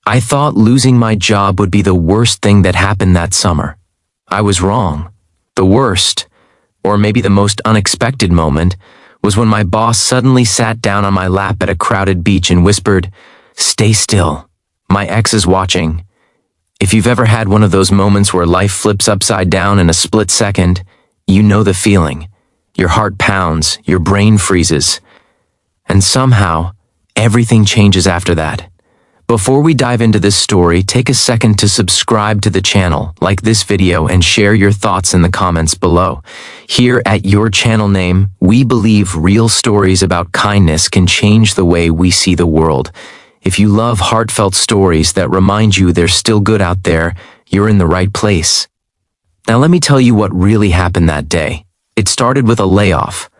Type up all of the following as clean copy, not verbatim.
I thought losing my job would be the worst thing that happened that summer. I was wrong. The worst, or maybe the most unexpected moment, was when my boss suddenly sat down on my lap at a crowded beach and whispered, "Stay still. My ex is watching." If you've ever had one of those moments where life flips upside down in a split second, you know the feeling. Your heart pounds, your brain freezes. And somehow, everything changes after that. Before we dive into this story, take a second to subscribe to the channel, like this video, and share your thoughts in the comments below. Here at Your Channel Name, we believe real stories about kindness can change the way we see the world. If you love heartfelt stories that remind you there's still good out there, you're in the right place. Now let me tell you what really happened that day. It started with a layoff.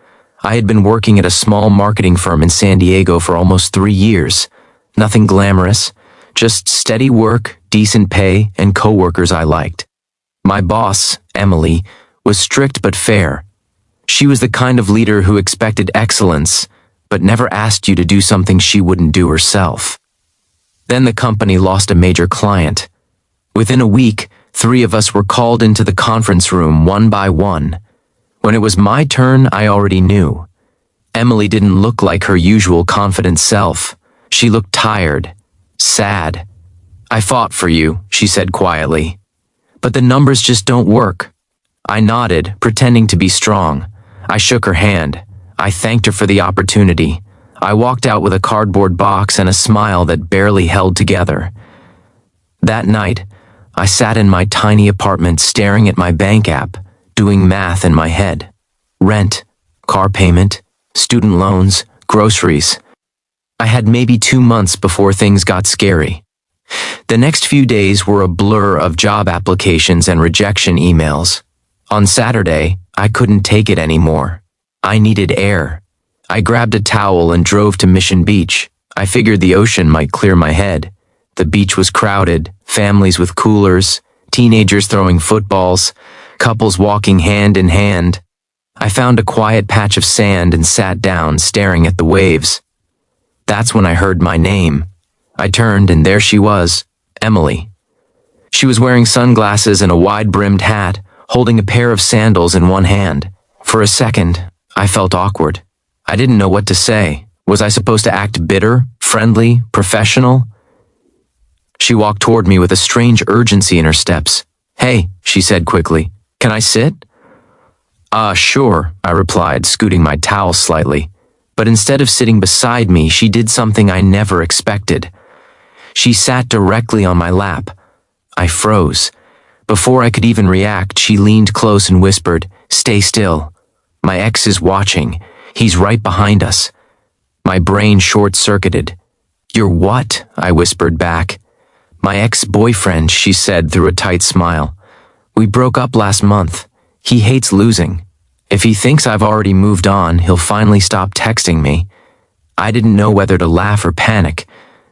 I had been working at a small marketing firm in San Diego for almost 3 years. Nothing glamorous, just steady work, decent pay, and coworkers I liked. My boss, Emily, was strict but fair. She was the kind of leader who expected excellence, but never asked you to do something she wouldn't do herself. Then the company lost a major client. Within a week, 3 of us were called into the conference room one by one. When it was my turn, I already knew. Emily didn't look like her usual confident self. She looked tired, sad. "I fought for you," she said quietly. "But the numbers just don't work." I nodded, pretending to be strong. I shook her hand. I thanked her for the opportunity. I walked out with a cardboard box and a smile that barely held together. That night, I sat in my tiny apartment staring at my bank app, doing math in my head. Rent, car payment, student loans, groceries. I had maybe 2 months before things got scary. The next few days were a blur of job applications and rejection emails. On Saturday, I couldn't take it anymore. I needed air. I grabbed a towel and drove to Mission Beach. I figured the ocean might clear my head. The beach was crowded, families with coolers, teenagers throwing footballs, couples walking hand in hand. I found a quiet patch of sand and sat down, staring at the waves. That's when I heard my name. I turned and there she was, Emily. She was wearing sunglasses and a wide-brimmed hat, holding a pair of sandals in one hand. For a second, I felt awkward. I didn't know what to say. Was I supposed to act bitter, friendly, professional? She walked toward me with a strange urgency in her steps. "Hey," she said quickly, "can I sit?" Sure," I replied, scooting my towel slightly. But instead of sitting beside me, she did something I never expected. She sat directly on my lap. I froze. Before I could even react, she leaned close and whispered, "Stay still. My ex is watching. He's right behind us." My brain short-circuited. "You're what?" I whispered back. "My ex-boyfriend," she said through a tight smile. "We broke up last month. He hates losing. If he thinks I've already moved on, he'll finally stop texting me." I didn't know whether to laugh or panic.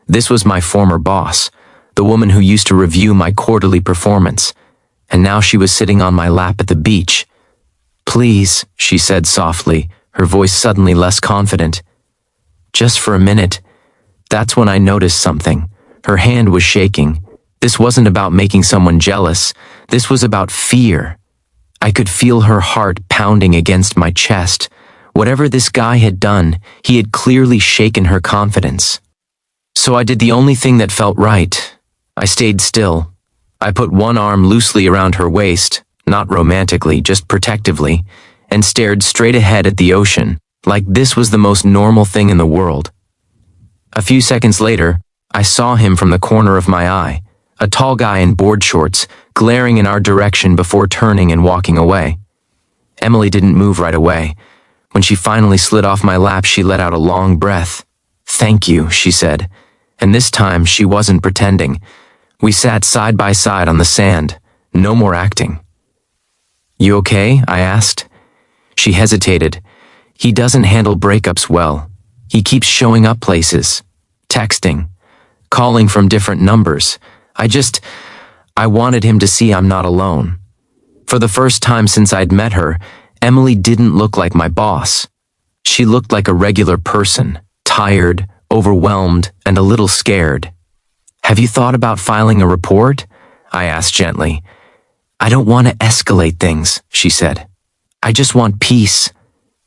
This was my former boss, the woman who used to review my quarterly performance, and now she was sitting on my lap at the beach. "Please," she said softly, her voice suddenly less confident. Just for a minute. That's when I noticed something. Her hand was shaking. This wasn't about making someone jealous. This was about fear. I could feel her heart pounding against my chest. Whatever this guy had done, he had clearly shaken her confidence. So I did the only thing that felt right. I stayed still. I put one arm loosely around her waist, not romantically, just protectively, and stared straight ahead at the ocean, like this was the most normal thing in the world. A few seconds later, I saw him from the corner of my eye, a tall guy in board shorts, glaring in our direction before turning and walking away. Emily didn't move right away. When she finally slid off my lap, she let out a long breath. "Thank you," she said, and this time she wasn't pretending. We sat side by side on the sand, no more acting. "You okay?" I asked. She hesitated. "He doesn't handle breakups well. He keeps showing up places, texting, calling from different numbers. I wanted him to see I'm not alone." For the first time since I'd met her, Emily didn't look like my boss. She looked like a regular person, tired, overwhelmed, and a little scared. Have you thought about filing a report? I asked gently. I don't want to escalate things, she said. I just want peace.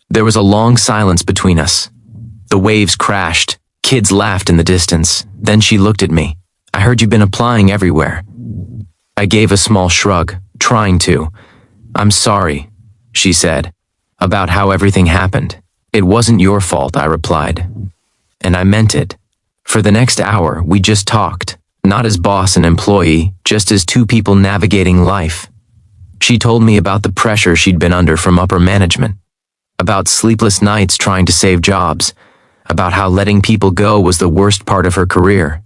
There was a long silence between us. The waves crashed. Kids laughed in the distance. Then she looked at me. I heard you've been applying everywhere. I gave a small shrug, trying to. I'm sorry, she said, about how everything happened. It wasn't your fault, I replied. And I meant it. For the next hour, we just talked, not as boss and employee, just as two people navigating life. She told me about the pressure she'd been under from upper management, about sleepless nights trying to save jobs, about how letting people go was the worst part of her career.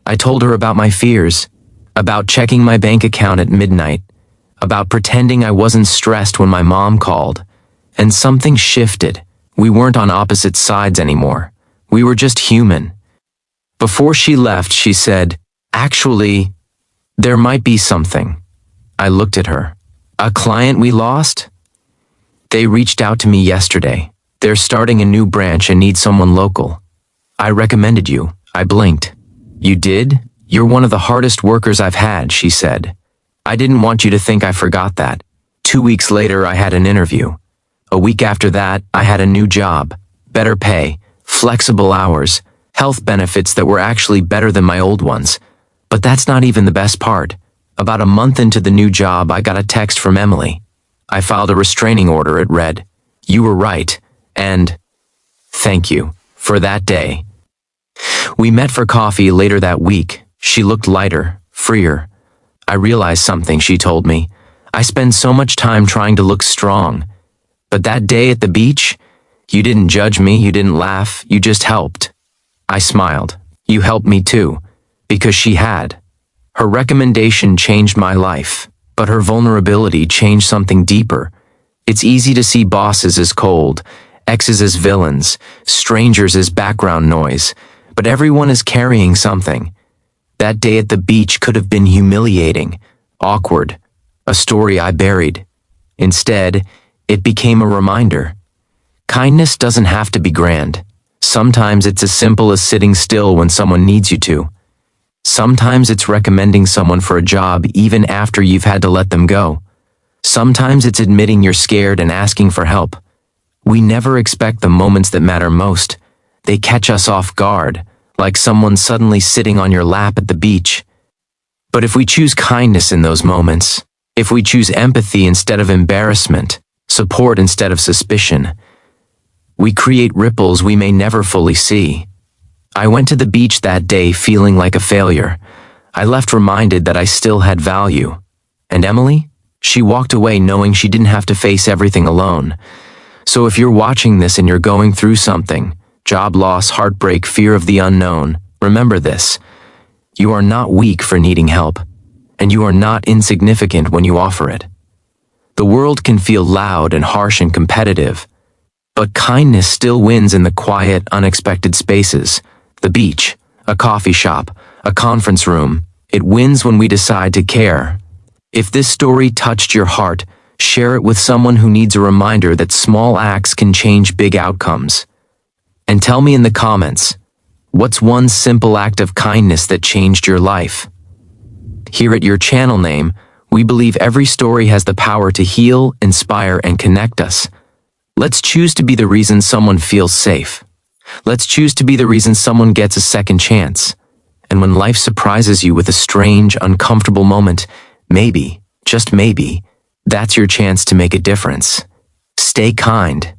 I told her about my fears, about checking my bank account at midnight, about pretending I wasn't stressed when my mom called, and something shifted. We weren't on opposite sides anymore. We were just human. Before she left, she said, "Actually, there might be something." I looked at her. "A client we lost?" "They reached out to me yesterday. They're starting a new branch and need someone local. I recommended you." I blinked. "You did? You're one of the hardest workers I've had," she said. "I didn't want you to think I forgot that." 2 weeks later, I had an interview. A week after that, I had a new job. Better pay, flexible hours, health benefits that were actually better than my old ones. But that's not even the best part. About a month into the new job, I got a text from Emily. I filed a restraining order. It read, "You were right, and thank you for that day." We met for coffee later that week. She looked lighter, freer. I realized something, she told me. I spend so much time trying to look strong. But that day at the beach, you didn't judge me, you didn't laugh, you just helped. I smiled. You helped me too, because she had. Her recommendation changed my life, but her vulnerability changed something deeper. It's easy to see bosses as cold, exes as villains, strangers as background noise, but everyone is carrying something. That day at the beach could have been humiliating, awkward, a story I buried. Instead, it became a reminder. Kindness doesn't have to be grand. Sometimes it's as simple as sitting still when someone needs you to. Sometimes it's recommending someone for a job even after you've had to let them go. Sometimes it's admitting you're scared and asking for help. We never expect the moments that matter most. They catch us off guard, like someone suddenly sitting on your lap at the beach. But if we choose kindness in those moments, if we choose empathy instead of embarrassment, support instead of suspicion, we create ripples we may never fully see. I went to the beach that day feeling like a failure. I left reminded that I still had value. And Emily? She walked away knowing she didn't have to face everything alone. So if you're watching this and you're going through something, job loss, heartbreak, fear of the unknown, remember this. You are not weak for needing help, and you are not insignificant when you offer it. The world can feel loud and harsh and competitive, but kindness still wins in the quiet, unexpected spaces. The beach, a coffee shop, a conference room. It wins when we decide to care. If this story touched your heart, share it with someone who needs a reminder that small acts can change big outcomes. And tell me in the comments, what's one simple act of kindness that changed your life? Here at Your Channel Name, we believe every story has the power to heal, inspire, and connect us. Let's choose to be the reason someone feels safe. Let's choose to be the reason someone gets a second chance. And when life surprises you with a strange, uncomfortable moment, maybe, just maybe, that's your chance to make a difference. Stay kind.